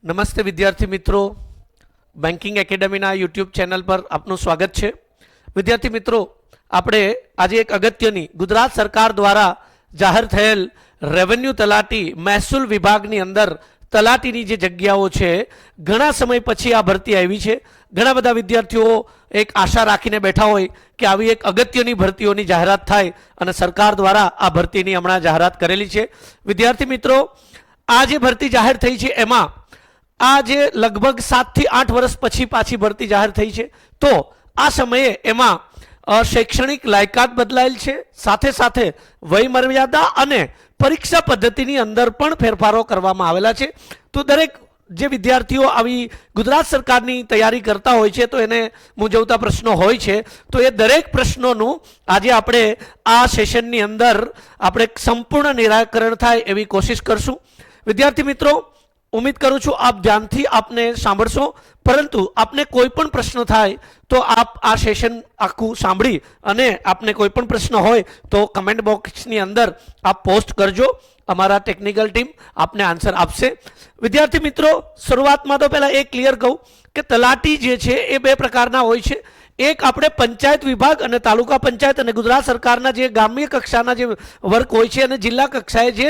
નમસ્તે વિદ્યાર્થી મિત્રો, બેન્કિંગ એકેડમીના યુટ્યુબ ચેનલ પર આપનું સ્વાગત છે। વિદ્યાર્થી મિત્રો, આપણે આજે એક અગત્યની ગુજરાત સરકાર દ્વારા જાહેર થયેલ રેવન્યુ તલાટી મહેસૂલ વિભાગની અંદર તલાટીની જે જગ્યાઓ છે, ઘણા સમય પછી આ ભરતી આવી છે। ઘણા બધા વિદ્યાર્થીઓ એક આશા રાખીને બેઠા હોય કે આવી એક અગત્યની ભરતીઓની જાહેરાત થાય અને સરકાર દ્વારા આ ભરતીની હમણાં જાહેરાત કરેલી છે। વિદ્યાર્થી મિત્રો, આ જે ભરતી જાહેર થઈ છે એમાં આ જે લગભગ 7 થી 8 વર્ષ પછી પાછી ભરતી જાહેર થઈ છે, તો આ સમયે એમાં શૈક્ષણિક લાયકાત બદલાયેલ છે, સાથે સાથે વય મર્યાદા અને પરીક્ષા પદ્ધતિની અંદર પણ ફેરફારો કરવામાં આવેલા છે। તો દરેક જે વિદ્યાર્થીઓ આવી ગુજરાત સરકારની તૈયારી કરતા હોય છે તો એને મૂંઝવતા પ્રશ્નો હોય છે, તો એ દરેક પ્રશ્નોનું આજે આપણે આ સેશનની અંદર આપણે સંપૂર્ણ નિરાકરણ થાય એવી કોશિશ કરશું। વિદ્યાર્થી મિત્રો, ઉમ્મીદ કરું છું આપ ધ્યાનથી આપને સાંભળશો, પરંતુ આપને કોઈ પણ પ્રશ્ન થાય તો આપ આ સેશન આખું સાંભળી અને આપને કોઈ પણ પ્રશ્ન હોય તો કમેન્ટ બોક્સની અંદર આપ પોસ્ટ કરજો, અમારા ટેકનિકલ ટીમ આપને આન્સર આપશે। વિદ્યાર્થી મિત્રો, શરૂઆતમાં તો પહેલાં એ ક્લિયર કહું કે તલાટી જે છે એ બે પ્રકારના હોય છે। એક આપણે પંચાયત વિભાગ અને તાલુકા પંચાયત અને ગુજરાત સરકારના જે ગ્રામ્ય કક્ષાના જે વર્ક હોય છે અને જિલ્લા કક્ષાએ જે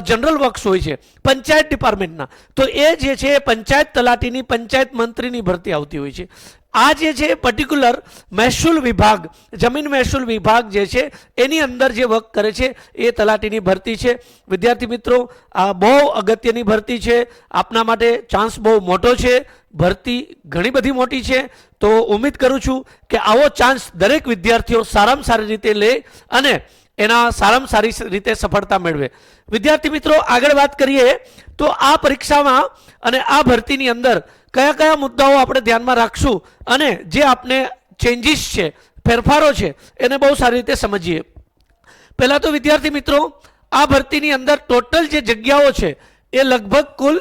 જનરલ વર્ક્સ હોય છે પંચાયત ડિપાર્ટમેન્ટના, તો એ જે છે પંચાયત તલાટીની પંચાયત મંત્રીની ભરતી આવતી હોય છે। આ જે છે પર્ટિક્યુલર મહેસૂલ વિભાગ, જમીન મહેસૂલ વિભાગ જે છે એની અંદર જે વર્ક કરે છે એ તલાટીની ભરતી છે। વિદ્યાર્થી મિત્રો, આ બહુ અગત્યની ભરતી છે, આપના માટે ચાન્સ બહુ મોટો છે, ભરતી ઘણી બધી મોટી છે। તો ઉમ્મીદ કરું છું કે આવો ચાન્સ દરેક વિદ્યાર્થીઓ સારામાં સારી રીતે લે અને એના સારામાં સારી રીતે સફળતા મેળવે। વિદ્યાર્થી મિત્રો, આગળ વાત કરીએ તો આ પરીક્ષામાં અને આ ભરતીની અંદર કયા કયા મુદ્દાઓ આપણે ધ્યાનમાં રાખશું અને જે આપણે ચેન્જીસ છે, ફેરફારો છે, એને બહુ સારી રીતે સમજીએ। પહેલાં તો વિદ્યાર્થી મિત્રો, આ ભરતીની અંદર ટોટલ જે જગ્યાઓ છે એ લગભગ કુલ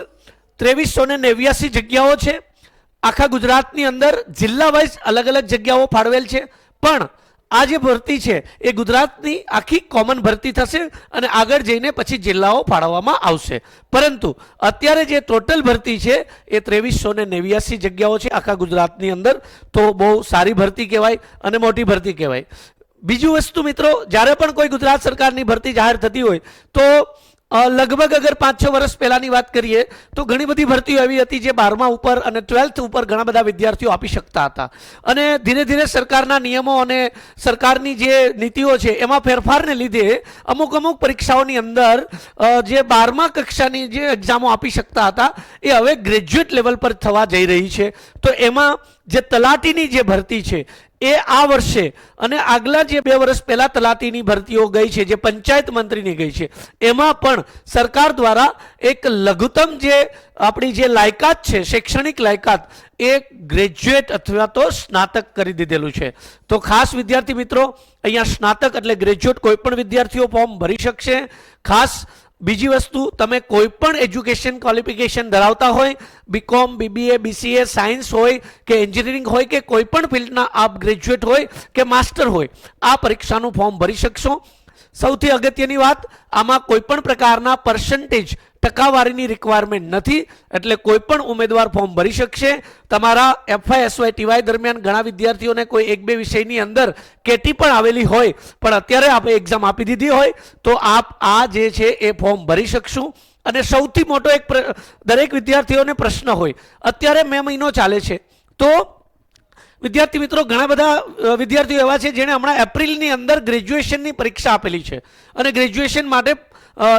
2389 જગ્યાઓ છે। આખા ગુજરાતની અંદર જિલ્લા વાઇઝ અલગ અલગ જગ્યાઓ ફાળવેલ છે, પણ આ જે ભરતી છે એ ગુજરાતની આખી કોમન ભરતી થશે અને આગળ જઈને પછી જિલ્લાઓ ફાળવવામાં આવશે। પરંતુ અત્યારે જે ટોટલ ભરતી છે એ 2389 જગ્યાઓ છે આખા ગુજરાતની અંદર, તો બહુ સારી ભરતી કહેવાય અને મોટી ભરતી કહેવાય। બીજું વસ્તુ મિત્રો, જ્યારે પણ કોઈ ગુજરાત સરકારની ભરતી જાહેર થતી હોય તો લગભગ અગર 5-6 વર્ષ પહેલાની વાત કરીએ તો ઘણી બધી ભરતીઓ એવી હતી જે 12મા ઉપર અને 12th ઉપર ઘણા બધા વિદ્યાર્થીઓ આપી શકતા હતા, અને ધીરે ધીરે સરકારના નિયમો અને સરકારની જે નીતિઓ છે એમાં ફેરફારને લીધે અમુક પરીક્ષાઓની અંદર જે 12મા કક્ષાની જે એક્ઝામો આપી શકતા હતા એ હવે ગ્રેજ્યુએટ લેવલ પર થવા જઈ રહી છે। તો એમાં જે તલાટીની જે ભરતી છે એ આ વર્ષે અને આગલા જે 2 વર્ષ પહેલા તલાટીની ભરતીઓ ગઈ છે જે પંચાયત મંત્રીની ગઈ છે, એમાં પણ સરકાર દ્વારા એક લઘુત્તમ જે આપણી જે લાયકાત છે, શૈક્ષણિક લાયકાત, એ ગ્રેજ્યુએટ અથવા તો સ્નાતક કરી દીધેલું છે। તો ખાસ વિદ્યાર્થી મિત્રો, અહીંયા સ્નાતક એટલે ગ્રેજ્યુએટ કોઈ પણ વિદ્યાર્થીઓ ફોર્મ ભરી શકશે। ખાસ બીજી વસ્તુ, તમે કોઈ પણ એજ્યુકેશન ક્વોલિફિકેશન ધરાવતા હોય, બીકોમ, બીબીએ, બીસીએ, સાયન્સ હોય કે એન્જિનિયરિંગ હોય કે કોઈ પણ ફિલ્ડના આપ ગ્રેજ્યુએટ હોય કે માસ્ટર હોય, આ પરીક્ષાનું ફોર્મ ભરી શકશો। સૌથી અગત્યની વાત, આમાં કોઈ પણ પ્રકારના પર્સન્ટેજ ટકાવારીની રિક્વાયરમેન્ટ નથી, એટલે કોઈ પણ ઉમેદવાર ફોર્મ ભરી શકશે। તમારા એફવાય એસવાય ટીવાય દરમિયાન ઘણા વિદ્યાર્થીઓને કોઈ 1-2 વિષયની અંદર કેટી પણ આવેલી હોય, પણ અત્યારે આપણે એક્ઝામ આપી દીધી હોય તો આપ આ જે છે એ ફોર્મ ભરી શકશું। અને સૌથી મોટો એક દરેક વિદ્યાર્થીઓને પ્રશ્ન હોય, અત્યારે મે મહિનો ચાલે છે, તો વિદ્યાર્થી મિત્રો ઘણા બધા વિદ્યાર્થીઓ એવા છે જેણે હમણાં એપ્રિલની અંદર ગ્રેજ્યુએશનની પરીક્ષા આપેલી છે અને ગ્રેજ્યુએશન માટે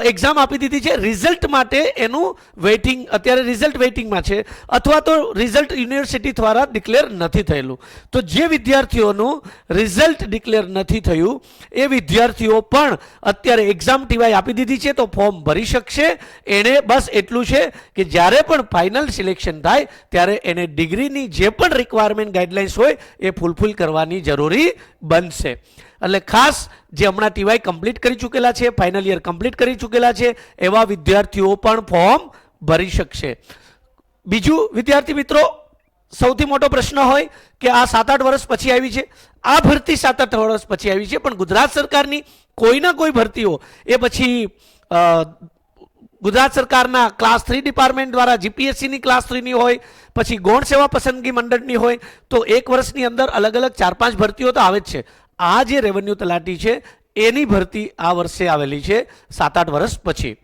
એક્ઝામ આપી દીધી છે। રિઝલ્ટ માટે એનું વેઇટિંગ, અત્યારે રિઝલ્ટ વેઇટિંગમાં છે, અથવા તો રિઝલ્ટ યુનિવર્સિટી દ્વારા ડિક્લેર નથી થયેલું। તો જે વિદ્યાર્થીઓનું રિઝલ્ટ ડિક્લેર નથી થયું એ વિદ્યાર્થીઓ પણ અત્યારે એક્ઝામ ટીવાય આપી દીધી છે તો ફોર્મ ભરી શકશે। એને બસ એટલું છે કે જ્યારે પણ ફાઇનલ સિલેક્શન થાય ત્યારે એને ડિગ્રીની જે પણ રિક્વાયરમેન્ટ ગાઈડલાઇન્સ હોય એ ફૂલફિલ કરવાની જરૂરી બનશે। એટલે ખાસ જે હમણાં ટીવાય કમ્પ્લીટ કરી ચૂકેલા છે, ફાઇનલ યર કમ્પ્લીટ કરી ચૂકેલા છે, એવા વિદ્યાર્થીઓ પણ ફોર્મ ભરી શકશે। બીજું વિદ્યાર્થી મિત્રો, સૌથી મોટો પ્રશ્ન હોય કે આ 7-8 વર્ષ પછી આવી છે, આ ભરતી 7-8 વર્ષ પછી આવી છે, પણ ગુજરાત સરકારની કોઈના કોઈ ભરતીઓ એ પછી ગુજરાત સરકારના ક્લાસ 3 ડિપાર્ટમેન્ટ દ્વારા જીપીએસસીની ક્લાસ 3ની હોય, પછી ગૌણ સેવા પસંદગી મંડળની હોય, તો એક વર્ષની અંદર અલગ અલગ 4-5 ભરતીઓ તો આવે જ છે. આ જે રેવન્યુ તલાટી છે એની ભરતી આ વર્ષે આવેલી છે 7-8 વર્ષ પછી.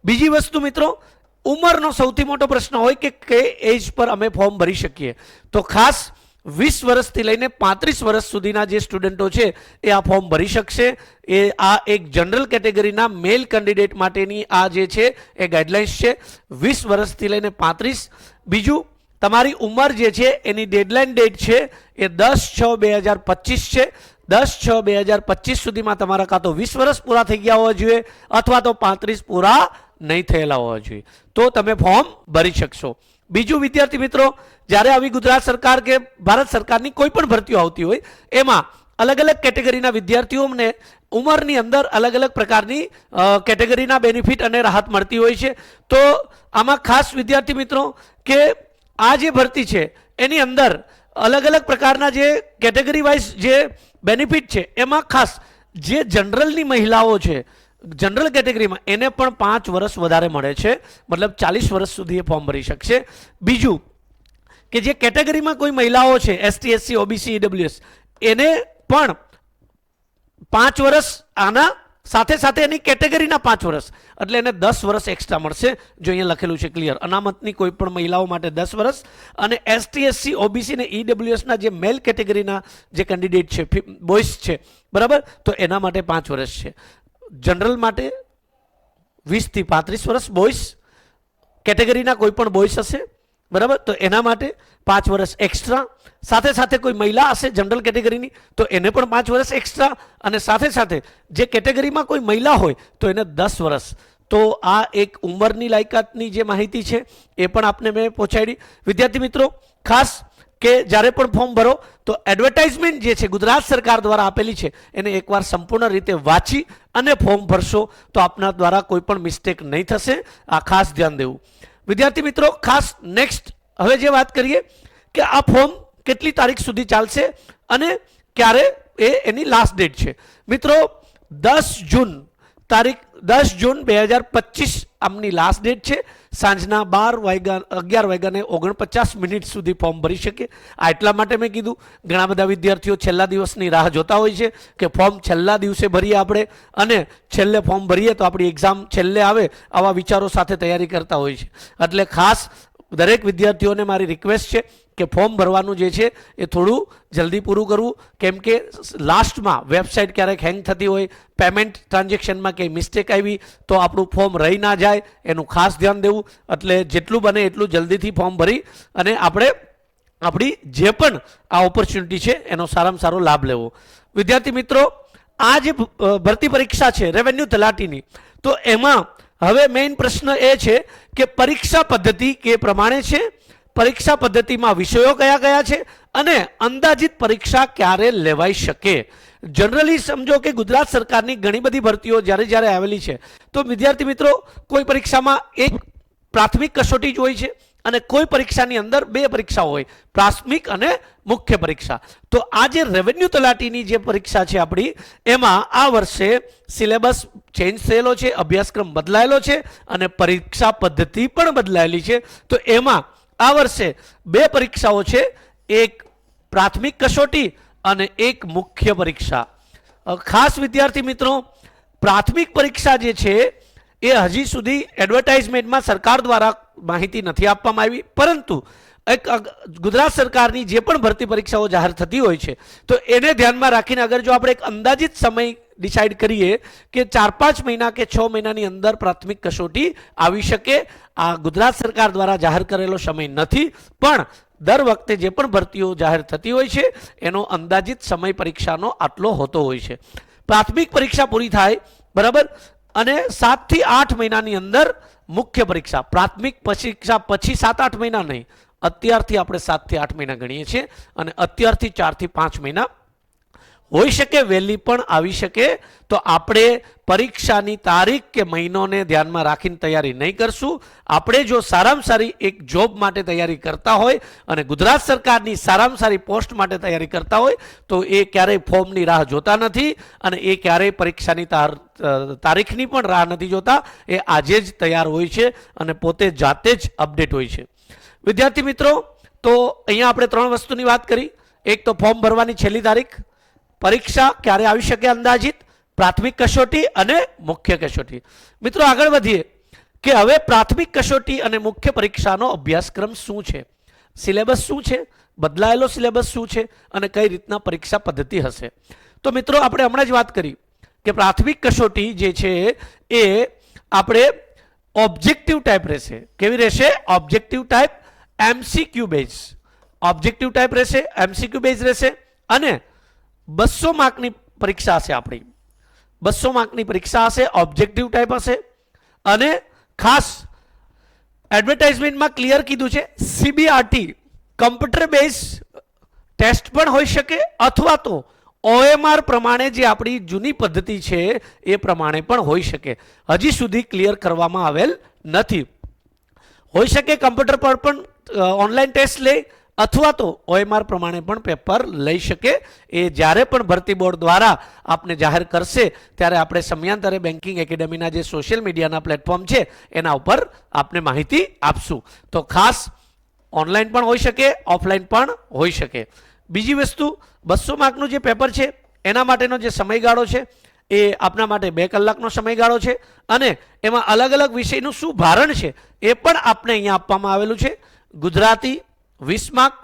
બીજી વસ્તુ મિત્રો, ઉંમરનો સૌથી મોટો પ્રશ્ન હોય કે કઈ એજ પર અમે ફોર્મ ભરી શકીએ. તો ખાસ 20 વર્ષથી લઈને 35 વર્ષ સુધીના જે સ્ટુડન્ટો છે એ આ ફોર્મ ભરી શકશે. એ આ એક જનરલ કેટેગરીના મેલ કેન્ડિડેટ માટેની આ જે છે એ ગાઈડલાઇન્સ છે, 20 વર્ષથી લઈને 35. બીજું, તમારી ઉંમર જે છે એની ડેડલાઇન ડેટ છે એ 10/6/2025 છે. 10/6/2025 સુધીમાં તમારા કાં તો 20 વર્ષ પૂરા થઈ ગયા હોવા જોઈએ અથવા તો 35 પૂરા નહીં થયેલા હોવા જોઈએ, તો તમે ફોર્મ ભરી શકશો. બીજું વિદ્યાર્થી મિત્રો, જ્યારે આવી ગુજરાત સરકાર કે ભારત સરકારની કોઈ પણ ભરતીઓ આવતી હોય એમાં અલગ અલગ કેટેગરીના વિદ્યાર્થીઓને ઉંમરની અંદર અલગ અલગ પ્રકારની કેટેગરીના બેનિફિટ અને રાહત મળતી હોય છે. તો આમાં ખાસ વિદ્યાર્થી મિત્રો કે આ જે ભરતી છે એની અંદર અલગ અલગ પ્રકારના જે કેટેગરી વાઇઝ જે બેનિફિટ છે એમાં ખાસ જે જનરલની મહિલાઓ છે જનરલ કેટેગરીમાં એને પણ 5 વર્ષ વધારે મળે છે, મતલબ 40 વર્ષ સુધી એ ફોર્મ ભરી શકશે. બીજું કે જે કેટેગરીમાં કોઈ મહિલાઓ છે એસટી એસસી ઓબીસી ઈડબ્લ્યુએસ એને પણ 5 વર્ષ, આના સાથે સાથે એની કેટેગરીના 5 વર્ષ, એટલે એને 10 વર્ષ એક્સ્ટ્રા મળશે. જો અહીંયા લખેલું છે ક્લિયર, અનામતની કોઈ પણ મહિલાઓ માટે 10 વર્ષ અને એસટી એસસી ઓબીસી અને ઈડબ્લ્યુએસના જે મેલ કેટેગરીના જે કેન્ડિડેટ છે બોયઝ છે બરાબર, તો એના માટે 5 વર્ષ છે. જનરલ માટે 20 થી 35 વર્ષ બોયઝ કેટેગરીના કોઈ પણ બોયઝ હશે બરાબર, તો એના માટે 5 વર્ષ એક્સ્ટ્રા. સાથે સાથે કોઈ મહિલા હશે જનરલ કેટેગરીની તો એને પણ 5 વર્ષ એક્સ્ટ્રા, અને સાથે સાથે જે કેટેગરીમાં કોઈ મહિલા હોય તો એને 10 વર્ષ. તો આ એક ઉંમરની લાયકાતની જે માહિતી છે એ પણ આપને મેં પહોંચાડી. વિદ્યાર્થી મિત્રો, ખાસ કે જ્યારે પણ ફોર્મ ભરો તો એડવર્ટાઇઝમેન્ટ જે છે ગુજરાત સરકાર દ્વારા આપેલી છે એને એકવાર સંપૂર્ણ રીતે વાંચી અને ફોર્મ ભરશો તો આપના દ્વારા કોઈ પણ મિસ્ટેક નહીં થશે. આ ખાસ ધ્યાન દેવું. વિદ્યાર્થી મિત્રો, ખાસ નેક્સ્ટ હવે જે વાત કરીએ કે આ ફોર્મ કેટલી તારીખ સુધી ચાલશે અને ક્યારે એની લાસ્ટ ડેટ છે. મિત્રો 10 જૂન 2025 આમની લાસ્ટ ડેટ છે. સાંજના 11:49 સુધી ફોર્મ ભરી શકે. આ એટલા માટે મેં કીધું, ઘણા બધા વિદ્યાર્થીઓ છેલ્લા દિવસની રાહ જોતા હોય છે કે ફોર્મ છેલ્લા દિવસે ભરીએ આપણે અને છેલ્લે ફોર્મ ભરીએ તો આપણી એક્ઝામ છેલ્લે આવે, આવા વિચારો સાથે તૈયારી કરતા હોય છે. એટલે ખાસ દરેક વિદ્યાર્થીઓને મારી રિક્વેસ્ટ છે કે ફોર્મ ભરવાનું જે છે એ થોડું જલ્દી પૂરું કરવું, કેમ કે લાસ્ટમાં વેબસાઇટ ક્યારેક હેંગ થતી હોય, પેમેન્ટ ટ્રાન્ઝેક્શનમાં કંઈ મિસ્ટેક આવી તો આપણું ફોર્મ રહી ના જાય, એનું ખાસ ધ્યાન દેવું. એટલે જેટલું બને એટલું જલ્દીથી ફોર્મ ભરી અને આપણે આપણી જે પણ આ ઓપોર્ચ્યુનિટી છે એનો સારામાં સારો લાભ લેવો. વિદ્યાર્થી મિત્રો, આ જે ભરતી પરીક્ષા છે રેવન્યુ તલાટીની, તો એમાં હવે મેઇન પ્રશ્ન એ છે કે પરીક્ષા પદ્ધતિ કે પ્રમાણે છે, પરીક્ષા પદ્ધતિમાં વિષયો કયા કયા છે અને અંદાજિત પરીક્ષા ક્યારે લેવાઈ શકે. જનરલી સમજો કે ગુજરાત સરકારની ઘણી બધી ભરતીઓ જ્યારે આવેલી છે તો વિદ્યાર્થી મિત્રો કોઈ પરીક્ષામાં એક પ્રાથમિક કસોટી જ હોય છે અને કોઈ પરીક્ષાની અંદર 2 પરીક્ષાઓ હોય, પ્રાથમિક અને મુખ્ય પરીક્ષા. તો આ જે રેવન્યુ તલાટીની જે પરીક્ષા છે આપણી, એમાં આ વર્ષે સિલેબસ ચેન્જ થયેલો છે, અભ્યાસક્રમ બદલાયેલો છે અને પરીક્ષા પદ્ધતિ પણ બદલાયેલી છે. તો એમાં આ વર્ષે 2 પરીક્ષાઓ છે, એક પ્રાથમિક કસોટી અને એક મુખ્ય પરીક્ષા. ખાસ વિદ્યાર્થી મિત્રો, પ્રાથમિક પરીક્ષા જે છે એ હજી સુધી એડવર્ટાઇઝમેન્ટમાં સરકાર દ્વારા માહિતી નથી આપવામાં આવી, પરંતુ એક ગુજરાત સરકારની જે પણ ભરતી પરીક્ષાઓ જાહેર થતી હોય છે તો એને ધ્યાનમાં રાખીને અગર જો આપણે એક અંદાજિત સમય ડિસાઇડ કરીએ કે 4-5 મહિના કે 6 મહિનાની અંદર પ્રાથમિક કસોટી આવી શકે. આ ગુજરાત સરકાર દ્વારા જાહેર કરેલો સમય નથી, પણ દર વખતે જે પણ ભરતીઓ જાહેર થતી હોય છે એનો અંદાજિત સમય પરીક્ષાનો આટલો હોતો હોય છે. પ્રાથમિક પરીક્ષા પૂરી થાય બરાબર, અને 7 થી 8 મહિનાની અંદર મુખ્ય પરીક્ષા. પ્રાથમિક પરીક્ષા પછી 7-8 મહિના નહીં, અત્યારથી આપણે 7 થી 8 મહિના ગણીએ છીએ અને અત્યારથી 4 થી 5 મહિના હોઈ શકે વહેલી પણ આવી શકે, તો આપણે પરીક્ષાની તારીખ કે મહિનોને ધ્યાનમાં રાખીને તૈયારી નહીં કરશું. આપણે જો સારામાં સારી એક જોબ માટે તૈયારી કરતા હોય અને ગુજરાત સરકારની સારામાં સારી પોસ્ટ માટે તૈયારી કરતા હોય તો એ ક્યારેય ફોર્મની રાહ જોતા નથી અને એ ક્યારેય પરીક્ષાની તારીખની પણ રાહ નથી જોતા. એ આજે જ તૈયાર હોય છે અને પોતે જાતે જ અપડેટ હોય છે. વિદ્યાર્થી મિત્રો, તો અહીંયા આપણે 3 વસ્તુની વાત કરી. એક તો ફોર્મ ભરવાની છેલ્લી તારીખ, પરીક્ષા ક્યારે આવી શકે અંદાજિત, પ્રાથમિક કસોટી અને મુખ્ય કસોટી. મિત્રો આગળ વધીએ કે હવે પ્રાથમિક કસોટી અને મુખ્ય પરીક્ષાનો અભ્યાસક્રમ શું છે, સિલેબસ શું છે, બદલાયેલો સિલેબસ શું છે અને કઈ રીતના પરીક્ષા પદ્ધતિ હશે. તો મિત્રો આપણે હમણાં જ વાત કરી કે પ્રાથમિક કસોટી જે છે એ આપણે ઓબ્જેક્ટિવ ટાઈપ રહેશે. કેવી રહેશે? Objective type, MCQ base. Objective type રહેશે, એમસીક્યુ બેઝ રહેશે અને 200 માર્કની પરીક્ષા હશે. આપણી 200 માર્કની પરીક્ષા હશે, ઓબ્જેક્ટિવ ટાઈપ હશે. અને ખાસ એડવર્ટાઇઝમેન્ટમાં ક્લિયર કીધું છે સીબીઆરટી કમ્પ્યુટર બેઝ ટેસ્ટ પણ હોઈ શકે અથવા તો ઓએમઆર પ્રમાણે જે આપણી જૂની પદ્ધતિ છે એ પ્રમાણે પણ હોઈ શકે. હજી સુધી ક્લિયર કરવામાં આવેલ નથી. હોઈ શકે કમ્પ્યુટર પર પણ ઓનલાઈન ટેસ્ટ લે અથવા તો ઓએમઆર પ્રમાણે પણ પેપર લઈ શકે. એ જ્યારે પણ ભરતી બોર્ડ દ્વારા આપને જાહેર કરશે ત્યારે આપણે સમયાંતરે બેન્કિંગ એકેડેમીના જે સોશિયલ મીડિયાના પ્લેટફોર્મ છે એના ઉપર આપને માહિતી આપશું. તો ખાસ ઓનલાઈન પણ હોઈ શકે, ઓફલાઈન પણ હોઈ શકે. બીજી વસ્તુ, 200 માર્કનું જે પેપર છે એના માટેનો જે સમયગાળો છે એ આપના માટે 2 કલાકનો સમયગાળો છે અને એમાં અલગ અલગ વિષયનું શું ભારણ છે એ પણ આપણે અહીંયા આપવામાં આવેલું છે. Gujarati 20 mark,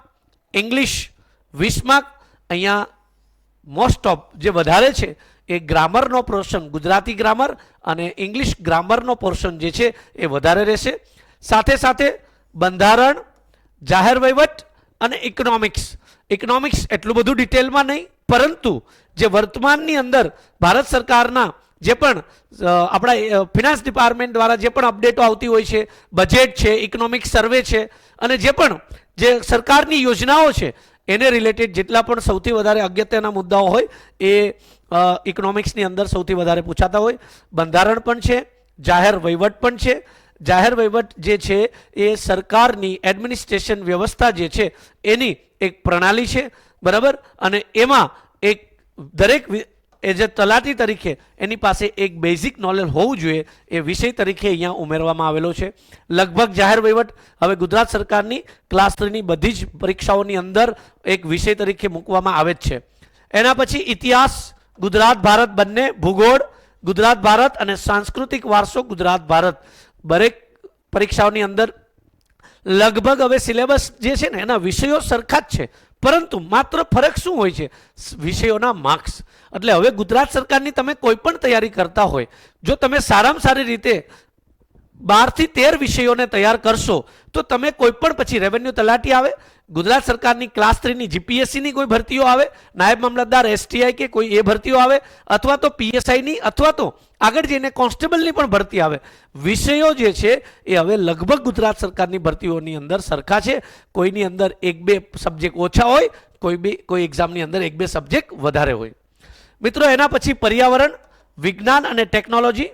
English 20 mark. અહીંયા મોસ્ટ ઓફ જે વધારે છે એ ગ્રામરનો પોર્શન, ગુજરાતી ગ્રામર અને ઇંગ્લિશ ગ્રામરનો પોર્શન જે છે એ વધારે રહેશે. સાથે સાથે બંધારણ, જાહેર વહીવટ અને ઇકોનોમિક્સ. ઇકોનોમિક્સ એટલું બધું ડિટેલમાં નહીં, પરંતુ જે વર્તમાનની અંદર ભારત સરકારના જે પણ આપણા ફિનાન્સ ડિપાર્ટમેન્ટ દ્વારા જે પણ અપડેટો આવતી હોય છે, બજેટ છે, ઇકોનોમિક સર્વે છે અને જે પણ જે સરકારની યોજનાઓ છે એને રિલેટેડ જેટલા પણ સૌથી વધારે અગત્યના મુદ્દાઓ હોય એ ઇકોનોમિક્સની અંદર સૌથી વધારે પૂછાતા હોય. બંધારણ પણ છે, જાહેર વહીવટ પણ છે. જાહેર વહીવટ જે છે એ સરકારની એડમિનિસ્ટ્રેશન વ્યવસ્થા જે છે એની એક પ્રણાલી છે, બરાબર. અને એમાં એક દરેક એઝ એ તલાટી તરીકે એની પાસે એક બેઝિક નોલેજ હોવું જોઈએ એ વિષય તરીકે અહીંયા ઉમેરવામાં આવેલો છે. લગભગ જાહેર વહીવટ હવે ગુજરાત સરકારની ક્લાસ 3ની બધી જ પરીક્ષાઓની અંદર એક વિષય તરીકે મૂકવામાં આવે જ છે. એના પછી ઇતિહાસ, ગુજરાત ભારત બંને, ભૂગોળ ગુજરાત ભારત અને સાંસ્કૃતિક વારસો ગુજરાત ભારત, દરેક પરીક્ષાઓની અંદર લગભગ હવે સિલેબસ જે છે ને એના વિષયો સરખા જ છે, પરંતુ માત્ર ફરક શું હોય છે? વિષયોના માર્ક્સ. એટલે હવે ગુજરાત સરકારની તમે કોઈ પણ તૈયારી કરતા હોય, જો તમે સારામાં સારી રીતે 12 થી 13 વિષયોને તૈયાર કરશો તો તમે કોઈ પણ પછી રેવન્યુ તલાટી આવે, ગુજરાત સરકારની ક્લાસ 3ની જીપીએસસીની કોઈ ભરતીઓ આવે, નાયબ મામલતદાર, એસટીઆઈ કે કોઈ એ ભરતીઓ આવે અથવા તો પીએસઆઈની અથવા તો આગળ જઈને કોન્સ્ટેબલની પણ ભરતી આવે. વિષયો જે છે એ હવે લગભગ ગુજરાત સરકારની ભરતીઓની અંદર સરખા છે. કોઈની અંદર 1-2 સબ્જેક્ટ ઓછા હોય, કોઈ એક્ઝામની અંદર 1-2 સબ્જેક્ટ વધારે હોય. મિત્રો એના પછી પર્યાવરણ, વિજ્ઞાન અને ટેકનોલોજી.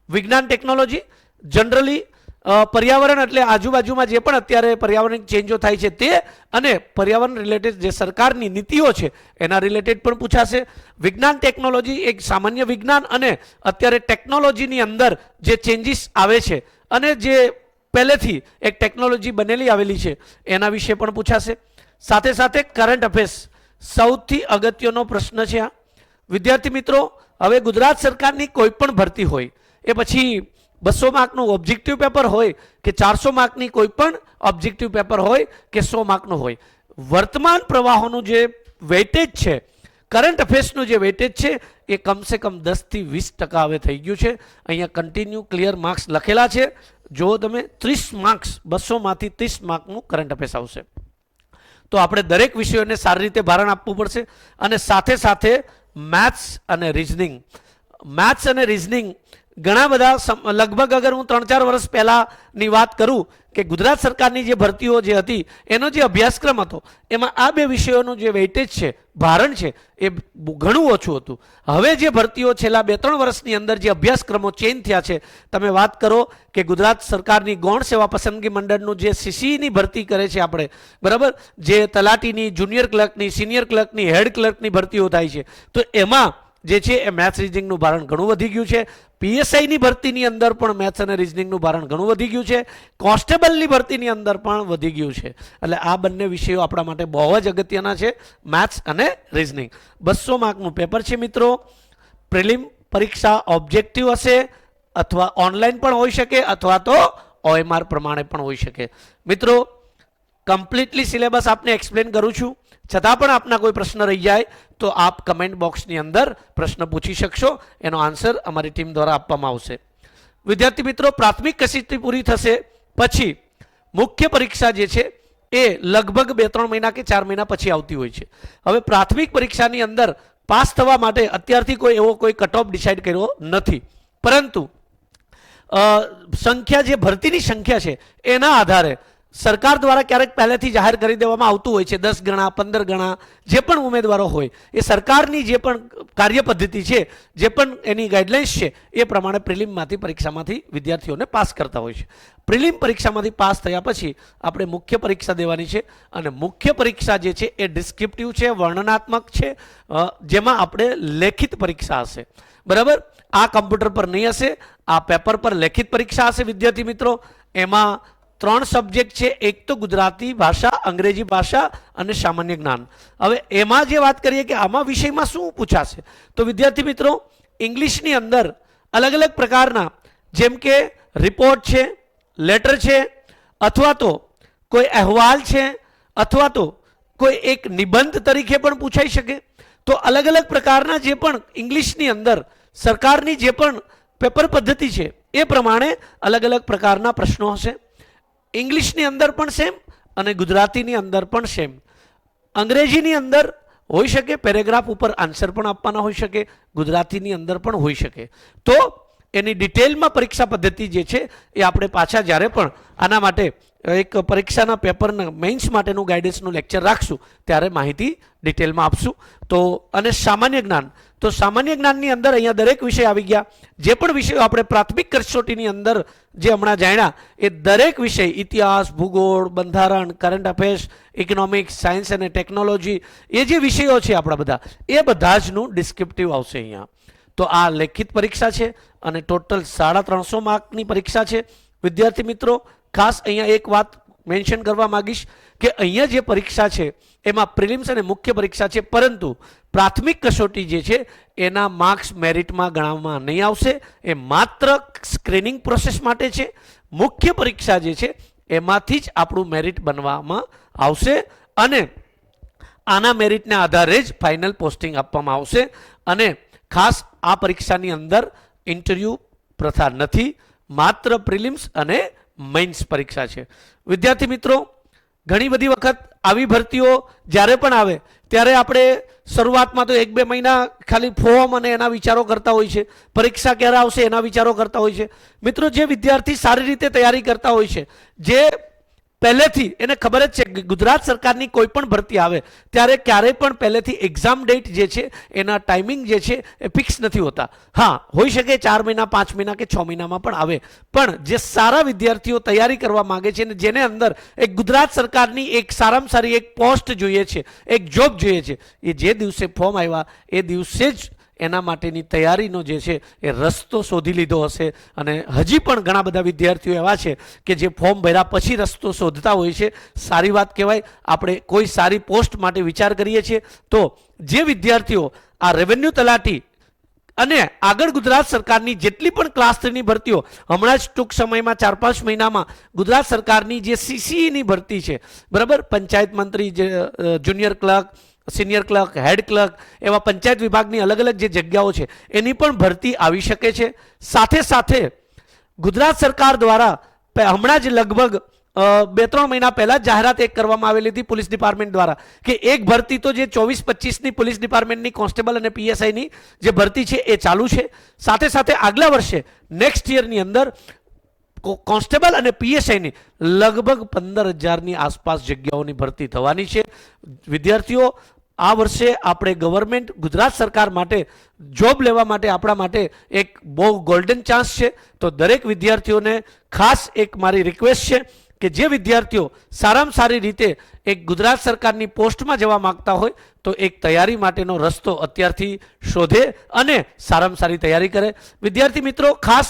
વિજ્ઞાન ટેકનોલોજી જનરલી પર્યાવરણ એટલે આજુબાજુમાં જે પણ અત્યારે પર્યાવરણ ચેન્જો થાય છે તે અને પર્યાવરણ રિલેટેડ જે સરકારની નીતિઓ છે એના રિલેટેડ પણ પૂછાશે. વિજ્ઞાન ટેકનોલોજી એક સામાન્ય વિજ્ઞાન અને અત્યારે ટેકનોલોજીની અંદર જે ચેન્જીસ આવે છે અને જે પહેલેથી એક ટેકનોલોજી બનેલી આવેલી છે એના વિશે પણ પૂછાશે. સાથે સાથે કરંટ અફેર્સ સૌથી અગત્યનો પ્રશ્ન છે. આ વિદ્યાર્થી મિત્રો, હવે ગુજરાત સરકારની કોઈ પણ ભરતી હોય, એ પછી 200 માર્કનું ઓબ્જેક્ટિવ પેપર હોય કે 400 માર્કની કોઈ પણ ઓબ્જેક્ટિવ પેપર હોય કે 100 માર્કનું હોય, વર્તમાન પ્રવાહોનું જે વેઇટેજ છે, કરંટ અફેર્સનું જે વેઇટેજ છે એ કમસે કમ 10 થી 20% હવે થઈ ગયું છે. અહીંયા કન્ટિન્યુ ક્લિયર માર્ક્સ લખેલા છે. જો તમે 30 માર્ક્સ 200માંથી 30 માર્કનું કરંટ અફેર્સ આવશે, તો આપણે દરેક વિષયોને સારી રીતે ભારણ આપવું પડશે. અને સાથે સાથે મેથ્સ અને રિઝનિંગ. મેથ્સ અને રિઝનિંગ ઘણા બધા લગભગ અગર હું 3-4 વર્ષ પહેલાની વાત કરું કે ગુજરાત સરકારની જે ભરતીઓ જે હતી એનો જે અભ્યાસક્રમ હતો એમાં આ બે વિષયોનું જે વેઇટેજ છે, ભારણ છે, એ ઘણું ઓછું હતું. હવે જે ભરતીઓ છેલ્લા 2-3 વર્ષની અંદર જે અભ્યાસક્રમો ચેન્જ થયા છે, તમે વાત કરો કે ગુજરાત સરકારની ગૌણ સેવા પસંદગી મંડળનું જે સીસીની ભરતી કરે છે આપણે, બરાબર, જે તલાટીની, જુનિયર ક્લર્કની, સિનિયર ક્લર્કની, હેડ ક્લર્કની ભરતીઓ થાય છે, તો એમાં જે છે એ મેથ્સ રિઝનિંગનું ભારણ ઘણું વધી ગયું છે. પીએસઆઈની ભરતીની અંદર પણ મેથ્સ અને રિઝનિંગનું ભારણ ઘણું વધી ગયું છે. કોન્સ્ટેબલની ભરતીની અંદર પણ વધી ગયું છે. એટલે આ બંને વિષયો આપણા માટે બહુ જ અગત્યના છે, મેથ્સ અને રિઝનિંગ. 200 માર્કનું પેપર છે મિત્રો. પ્રિલિમ પરીક્ષા ઓબ્જેક્ટિવ હશે અથવા ઓનલાઈન પણ હોઈ શકે અથવા તો OMR પ્રમાણે પણ હોઈ શકે. મિત્રો, કમ્પ્લીટલી સિલેબસ આપને એક્સપ્લેન કરું છું, છતાં પણ આપના કોઈ પ્રશ્ન રહી જાય તો આપ કમેન્ટ બોક્સની અંદર પ્રશ્ન પૂછી શકશો, એનો આન્સર અમારી ટીમ દ્વારા આપવામાં આવશે. વિદ્યાર્થી મિત્રો, પ્રાથમિક કસોટી પૂરી થશે પછી મુખ્ય પરીક્ષા જે છે એ લગભગ 2-3 મહિના કે 4 મહિના પછી આવતી હોય છે. હવે પ્રાથમિક પરીક્ષાની અંદર પાસ થવા માટે અત્યારથી કોઈ કટ ઓફ ડિસાઇડ કર્યો નથી, પરંતુ સંખ્યા, જે ભરતીની સંખ્યા છે એના આધારે સરકાર દ્વારા ક્યારેક પહેલેથી જાહેર કરી દેવામાં આવતું હોય છે. 10 ગણા, 15 ગણા જે પણ ઉમેદવારો હોય એ સરકારની જે પણ કાર્ય પદ્ધતિ છે, જે પણ એની ગાઈડલાઇન્સ છે એ પ્રમાણે પ્રિલિમમાંથી પરીક્ષામાંથી વિદ્યાર્થીઓને પાસ કરતા હોય છે. પ્રિલિમ પરીક્ષામાંથી પાસ થયા પછી આપણે મુખ્ય પરીક્ષા દેવાની છે, અને મુખ્ય પરીક્ષા જે છે એ ડિસ્ક્રિપ્ટિવ છે, વર્ણનાત્મક છે, જેમાં આપણે લેખિત પરીક્ષા હશે. બરાબર, આ કમ્પ્યુટર પર નહીં હશે, આ પેપર પર લેખિત પરીક્ષા હશે. વિદ્યાર્થી મિત્રો, એમાં 3 સબ્જેક્ટ છે, એક તો ગુજરાતી ભાષા, અંગ્રેજી ભાષા અને સામાન્ય જ્ઞાન. હવે એમાં જે વાત કરીએ કે આમાં વિષયમાં શું પૂછાશે, તો વિદ્યાર્થી મિત્રો, ઇંગ્લિશની અંદર અલગ અલગ પ્રકારના, જેમ કે રિપોર્ટ છે, લેટર છે, અથવા તો કોઈ અહેવાલ છે, અથવા તો કોઈ એક નિબંધ તરીકે પણ પૂછાઈ શકે. તો અલગ અલગ પ્રકારના જે પણ ઇંગ્લિશની અંદર સરકારની જે પણ પેપર પદ્ધતિ છે એ પ્રમાણે અલગ અલગ પ્રકારના પ્રશ્નો હશે. ઇંગ્લિશની અંદર પણ સેમ અને ગુજરાતીની અંદર પણ સેમ. અંગ્રેજીની અંદર હોઈ શકે, પેરેગ્રાફ ઉપર આન્સર પણ આપવાના હોઈ શકે, ગુજરાતીની અંદર પણ હોઈ શકે. તો એની ડિટેલમાં પરીક્ષા પદ્ધતિ જે છે એ આપણે પાછા જ્યારે પણ આના માટે એક પરીક્ષાના પેપરના મેઇન્સ માટેનું ગાઈડન્સનું લેક્ચર રાખશું ત્યારે માહિતી ડિટેલમાં આપશું. તો અને સામાન્ય જ્ઞાન, તો સામાન્ય જ્ઞાનની અંદર અહીંયા દરેક વિષય આવી ગયા. જે પણ વિષયો આપણે પ્રાથમિક કસોટીની અંદર જે હમણાં જાણ્યા એ દરેક વિષય, ઇતિહાસ, ભૂગોળ, બંધારણ, કરંટ અફેર્સ, ઇકોનોમિક્સ, સાયન્સ અને ટેકનોલોજી, એ જે વિષયો છે આપણા બધા, એ બધા જનું ડિસ્ક્રિપ્ટિવ આવશે અહીંયા. તો આ લેખિત પરીક્ષા છે અને ટોટલ 350 માર્કની પરીક્ષા છે. વિદ્યાર્થી મિત્રો, ખાસ અહીંયા એક વાત મેન્શન કરવા માંગીશ કે અહીંયા જે પરીક્ષા છે એમાં પ્રિલિમ્સ અને મુખ્ય પરીક્ષા છે, પરંતુ પ્રાથમિક કસોટી જે છે એના માર્ક્સ મેરિટમાં ગણવામાં નહીં આવશે. એ માત્ર સ્ક્રીનિંગ પ્રોસેસ માટે છે. મુખ્ય પરીક્ષા જે છે એમાંથી જ આપણું મેરિટ બનવામાં આવશે અને આના મેરિટના આધારે જ ફાઇનલ પોસ્ટિંગ આપવામાં આવશે. અને ખાસ આ પરીક્ષાની અંદર ઇન્ટરવ્યૂ પ્રથા નથી, માત્ર પ્રિલિમ્સ અને મેઇન્સ પરીક્ષા છે. વિદ્યાર્થી મિત્રો, ઘણી બધી વખત આવી ભરતીઓ જ્યારે પણ આવે ત્યારે આપણે શરૂઆતમાં તો 1-2 મહિના ખાલી ફોર્મ અને એના વિચારો કરતા હોય છે, પરીક્ષા ક્યારે આવશે એના વિચારો કરતા હોય છે. મિત્રો, જે વિદ્યાર્થી સારી રીતે તૈયારી કરતા હોય છે, જે પહેલેથી એને ખબર જ છે કે ગુજરાત સરકારની કોઈ પણ ભરતી આવે ત્યારે ક્યારેય પણ પહેલેથી એક્ઝામ ડેટ જે છે એના ટાઈમિંગ જે છે એ ફિક્સ નથી હોતા. હા, હોઈ શકે 4 મહિના, 5 મહિના કે 6 મહિનામાં પણ આવે. પણ જે સારા વિદ્યાર્થીઓ તૈયારી કરવા માંગે છે અને જેને અંદર એક ગુજરાત સરકારની એક સારામાં સારી એક પોસ્ટ જોઈએ છે, એક જોબ જોઈએ છે, એ જે દિવસે ફોર્મ આવ્યા એ દિવસે જ એના માટેની તૈયારીનો જે છે એ રસ્તો શોધી લીધો હશે. અને હજી પણ ઘણા બધા વિદ્યાર્થીઓ એવા છે કે જે ફોર્મ ભર્યા પછી રસ્તો શોધતા હોય છે. સારી વાત કહેવાય. આપણે કોઈ સારી પોસ્ટ માટે વિચાર કરીએ છીએ તો જે વિદ્યાર્થીઓ આ રેવન્યુ તલાટી અને આગળ ગુજરાત સરકારની જેટલી પણ ક્લાસ 3ની ભરતીઓ, હમણાં જ ટૂંક સમયમાં 4-5 મહિનામાં ગુજરાત સરકારની જે સીસીઈની ભરતી છે, બરાબર, પંચાયત મંત્રી, junior clerk, senior clerk, head clerk, એવા પંચાયત વિભાગની અલગ અલગ જે જગ્યાઓ છે એની પણ ભરતી આવી શકે છે. સાથે સાથે ગુજરાત સરકાર દ્વારા હમણાં જ લગભગ 2-3 મહિના પહેલા જાહેરાત એક કરવામાં આવેલી હતી પોલીસ ડિપાર્ટમેન્ટ દ્વારા કે એક ભરતી તો જે 24-25ની પોલીસ ડિપાર્ટમેન્ટની કોન્સ્ટેબલ અને પીએસઆઈની જે ભરતી છે એ ચાલુ છે, સાથે સાથે આગલા વર્ષે નેક્સ્ટ યરની અંદર કોન્સ્ટેબલ અને પીએસઆઈની લગભગ 15,000ની આસપાસ જગ્યાઓની ભરતી થવાની છે. વિદ્યાર્થીઓ, આ વર્ષે આપણે ગવર્મેન્ટ ગુજરાત સરકાર માટે જોબ લેવા માટે આપણા માટે એક બહુ ગોલ્ડન ચાન્સ છે. તો દરેક વિદ્યાર્થીઓને ખાસ એક મારી રિક્વેસ્ટ છે કે જે વિદ્યાર્થીઓ સારામાં સારી રીતે એક ગુજરાત સરકારની પોસ્ટમાં જવા માંગતા હોય તો એક તૈયારી માટેનો રસ્તો અત્યારથી શોધે અને સારામાં સારી તૈયારી કરે. વિદ્યાર્થી મિત્રો, ખાસ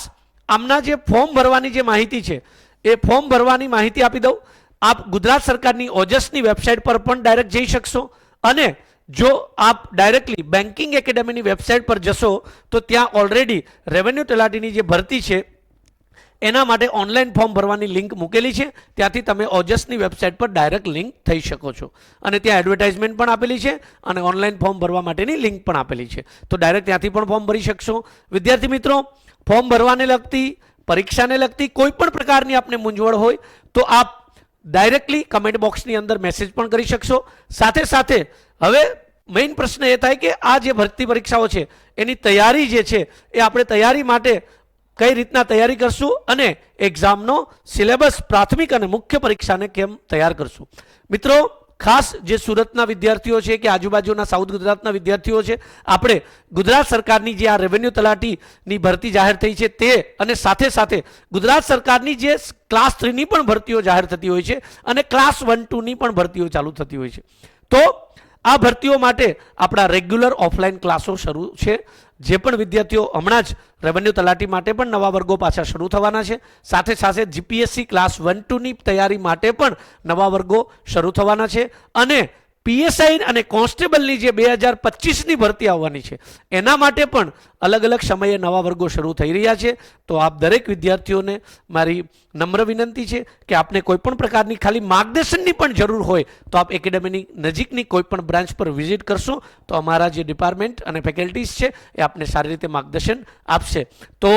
આમના જે ફોર્મ ભરવાની જે માહિતી છે એ ફોર્મ ભરવાની માહિતી આપી દઉં. આપ ગુજરાત સરકારની ઓજસની વેબસાઇટ પર પણ ડાયરેક્ટ જઈ શકશો અને જો આપ ડાયરેક્ટલી બેન્કિંગ એકેડેમીની વેબસાઇટ પર જશો તો ત્યાં ઓલરેડી રેવન્યુ તલાટીની જે ભરતી છે એના માટે ઓનલાઈન ફોર્મ ભરવાની લિંક મૂકેલી છે. ત્યાંથી તમે ઓજસની વેબસાઇટ પર ડાયરેક્ટ લિંક થઈ શકો છો અને ત્યાં એડવર્ટાઇઝમેન્ટ પણ આપેલી છે અને ઓનલાઈન ફોર્મ ભરવા માટેની લિંક પણ આપેલી છે. તો ડાયરેક્ટ ત્યાંથી પણ ફોર્મ ભરી શકશો. વિદ્યાર્થી મિત્રો, ફોર્મ ભરવાને લગતી, પરીક્ષાને લગતી કોઈ પણ પ્રકારની આપને મૂંઝવણ હોય તો આપ ડાયરેક્ટલી કમેન્ટ બોક્સની અંદર મેસેજ પણ કરી શકશો. સાથે સાથે હવે મેઇન પ્રશ્ન એ થાય કે આ જે ભરતી પરીક્ષાઓ છે એની તૈયારી જે છે એ આપણે તૈયારી માટે કઈ રીતના તૈયારી કરશું અને એક્ઝામનો સિલેબસ પ્રાથમિક અને મુખ્ય પરીક્ષાને કેમ તૈયાર કરશું. મિત્રો, ખાસ જે સુરતના વિદ્યાર્થીઓ છે કે આજુબાજુના સાઉથ ગુજરાતના વિદ્યાર્થીઓ છે, આપણે ગુજરાત સરકારની જે આ રેવન્યુ તલાટીની ભરતી જાહેર થઈ છે તે અને સાથે સાથે ગુજરાત સરકારની જે ક્લાસ 3ની પણ ભરતીઓ જાહેર થતી હોય છે અને ક્લાસ 1-2ની પણ ભરતીઓ ચાલુ થતી હોય છે. તો આ ભરતીઓ માટે આપણા રેગ્યુલર ઓફલાઈન ક્લાસો શરૂ છે. જે પણ વિદ્યાર્થીઓ હમણાં જ રેવન્યુ તલાટી માટે પણ નવા વર્ગો પાછા શરૂ થવાના છે. સાથે સાથે જીપીએસસી ક્લાસ 1-2ની તૈયારી માટે પણ નવા વર્ગો શરૂ થવાના છે અને પીએસઆઈ અને કોન્સ્ટેબલની જે 2025ની ભરતી આવવાની છે એના માટે પણ અલગ અલગ સમયે નવા વર્ગો શરૂ થઈ રહ્યા છે. તો આપ દરેક વિદ્યાર્થીઓને મારી નમ્ર વિનંતી છે કે આપને કોઈ પણ પ્રકારની ખાલી માર્ગદર્શનની પણ જરૂર હોય તો આપ એકેડેમીની નજીકની કોઈ પણ બ્રાન્ચ પર વિઝિટ કરશો તો અમારા જે ડિપાર્ટમેન્ટ અને ફેકલ્ટીઝ છે એ આપને સારી રીતે માર્ગદર્શન આપશે. તો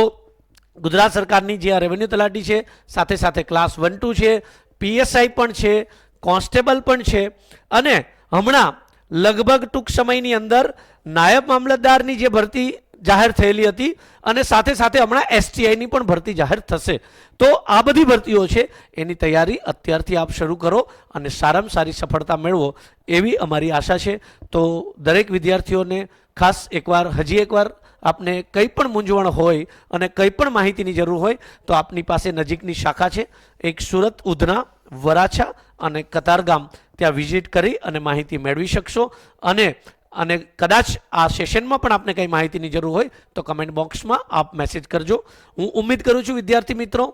ગુજરાત સરકારની જે આ રેવન્યુ તલાટી છે, સાથે સાથે ક્લાસ 1-2 છે, પીએસઆઈ પણ છે, કોન્સ્ટેબલ પણ છે અને હમણાં લગભગ ટૂંક સમયની અંદર નાયબ મામલતદારની જે ભરતી જાહેર થયેલી હતી અને સાથે સાથે હમણાં એસટીઆઈની પણ ભરતી જાહેર થશે. તો આ બધી ભરતીઓ છે એની તૈયારી અત્યારથી આપ શરૂ કરો અને સારામાં સારી સફળતા મેળવો એવી અમારી આશા છે. તો દરેક વિદ્યાર્થીઓને ખાસ હજી એકવાર આપને કંઈ પણ મૂંઝવણ હોય અને કંઈ પણ માહિતીની જરૂર હોય તો આપની પાસે નજીકની શાખા છે, એક સુરત, ઉધના, વરાછા અને કતારગામ, ત્યાં વિઝિટ કરી અને માહિતી મેળવી શકશો. અને કદાચ આ સેશનમાં પણ આપને કંઈ માહિતીની જરૂર હોય તો કમેન્ટ બોક્સમાં આપ મેસેજ કરજો. હું ઉમ્મીદ કરું છું વિદ્યાર્થી મિત્રો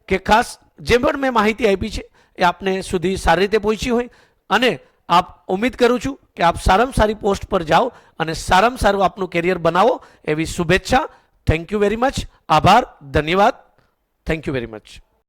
કે ખાસ જે પણ મેં માહિતી આપી છે એ આપને સુધી સારી રીતે પહોંચી હોય અને આપ ઉમ્મીદ કરું છું કે આપ સારામાં સારી પોસ્ટ પર જાઓ અને સારામાં સારું આપનું કેરિયર બનાવો એવી શુભેચ્છા. Thank you very much. આભાર, ધન્યવાદ. Thank you very much.